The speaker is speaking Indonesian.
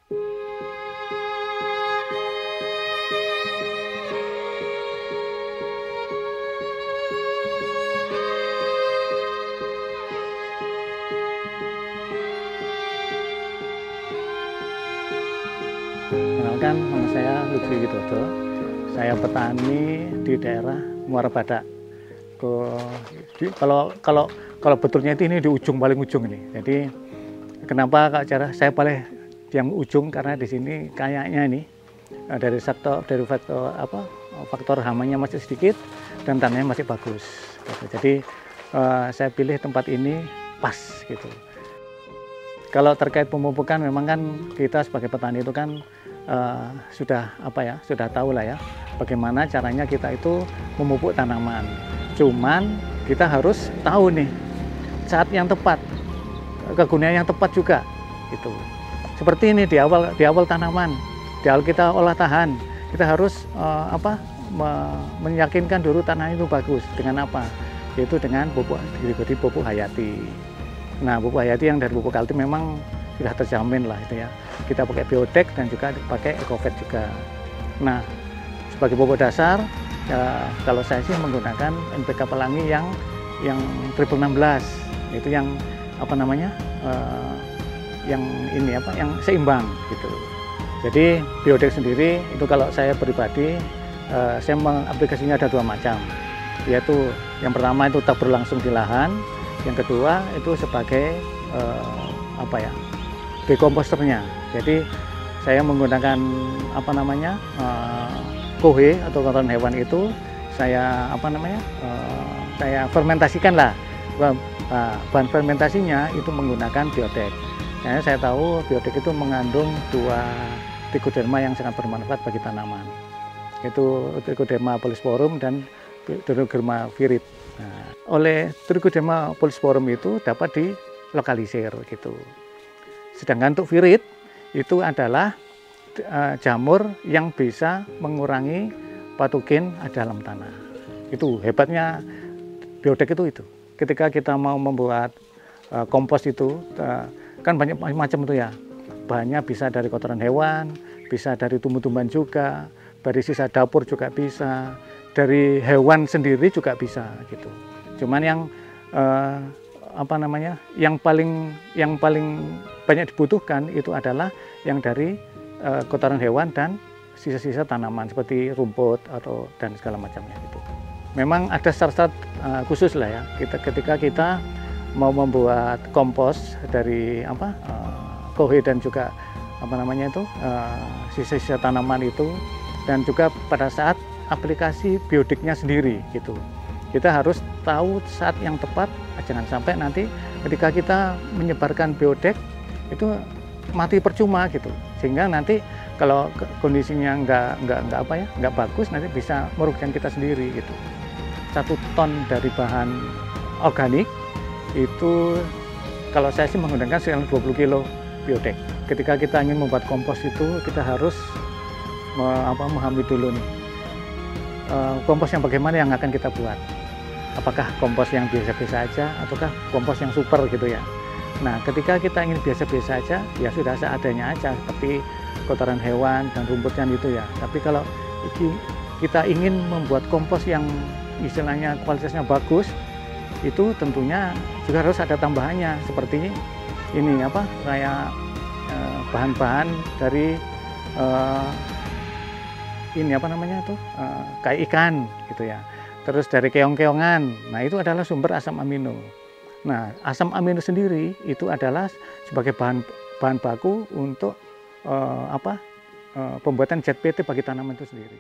Kenalkan, nama saya Lutfi Widodo. Saya petani di daerah Muara Badak. Kalau betulnya itu ini di ujung, paling ujung ini. Jadi kenapa Kak Cara saya paling yang ujung, karena di sini kayaknya ini dari faktor hamanya masih sedikit dan tanahnya masih bagus. Gitu. Jadi saya pilih tempat ini pas gitu. Kalau terkait pemupukan, memang kan kita sebagai petani itu kan sudah tahu lah ya bagaimana caranya kita itu memupuk tanaman. Cuman kita harus tahu nih saat yang tepat, kegunaan yang tepat juga gitu. Seperti ini di awal tanaman, di awal kita olah tahan, kita harus meyakinkan dulu tanah itu bagus dengan apa? Yaitu dengan pupuk hayati. Nah, pupuk hayati yang dari pupuk Kaltim memang sudah terjamin lah itu ya. Kita pakai biotek dan juga pakai Ecovert juga. Nah, sebagai pupuk dasar, kalau saya sih menggunakan NPK Pelangi yang 16, itu yang yang seimbang gitu. Jadi biotek sendiri itu kalau saya pribadi, saya mengaplikasinya ada 2 macam, yaitu yang pertama itu tetap berlangsung di lahan. Yang kedua itu sebagai dekomposternya. Jadi saya menggunakan kohe atau kotoran hewan itu saya saya fermentasikan lah. Bahan fermentasinya itu menggunakan biotek. Karena saya tahu biotek itu mengandung 2 trichoderma yang sangat bermanfaat bagi tanaman. Itu Trichoderma polysporum dan Dendrogerma virid. Nah, oleh Trichoderma polysporum itu dapat dilokalisir gitu. Sedangkan untuk virid itu adalah jamur yang bisa mengurangi patogen dalam tanah. Itu hebatnya biotek itu. Ketika kita mau membuat kompos itu kan banyak macam itu ya. Bahannya bisa dari kotoran hewan, bisa dari tumbuh-tumbuhan juga, dari sisa dapur juga bisa, dari hewan sendiri juga bisa gitu. Cuman yang paling banyak dibutuhkan itu adalah yang dari kotoran hewan dan sisa-sisa tanaman seperti rumput dan segala macamnya gitu. Memang ada syarat khusus lah ya. Ketika kita mau membuat kompos dari kohe dan juga sisa-sisa tanaman itu, dan juga pada saat aplikasi biodiknya sendiri gitu. Kita harus tahu saat yang tepat, jangan sampai nanti ketika kita menyebarkan biodek itu mati percuma gitu. Sehingga nanti kalau kondisinya nggak bagus, nanti bisa merugikan kita sendiri gitu. 1 ton dari bahan organik itu kalau saya sih menggunakan sekitar 20 kilo biodek. Ketika kita ingin membuat kompos itu kita harus memahami dulu nih kompos yang bagaimana yang akan kita buat. Apakah kompos yang biasa-biasa aja ataukah kompos yang super gitu ya. Nah, ketika kita ingin biasa-biasa aja, ya sudah seadanya aja seperti kotoran hewan dan rumputnya itu ya. Tapi kalau kita ingin membuat kompos yang istilahnya kualitasnya bagus, itu tentunya juga harus ada tambahannya seperti ini kayak bahan-bahan dari kayak ikan gitu ya. Terus dari keong-keongan. Nah, itu adalah sumber asam amino. Nah, asam amino sendiri itu adalah sebagai bahan baku untuk pembuatan zat PT bagi tanaman itu sendiri.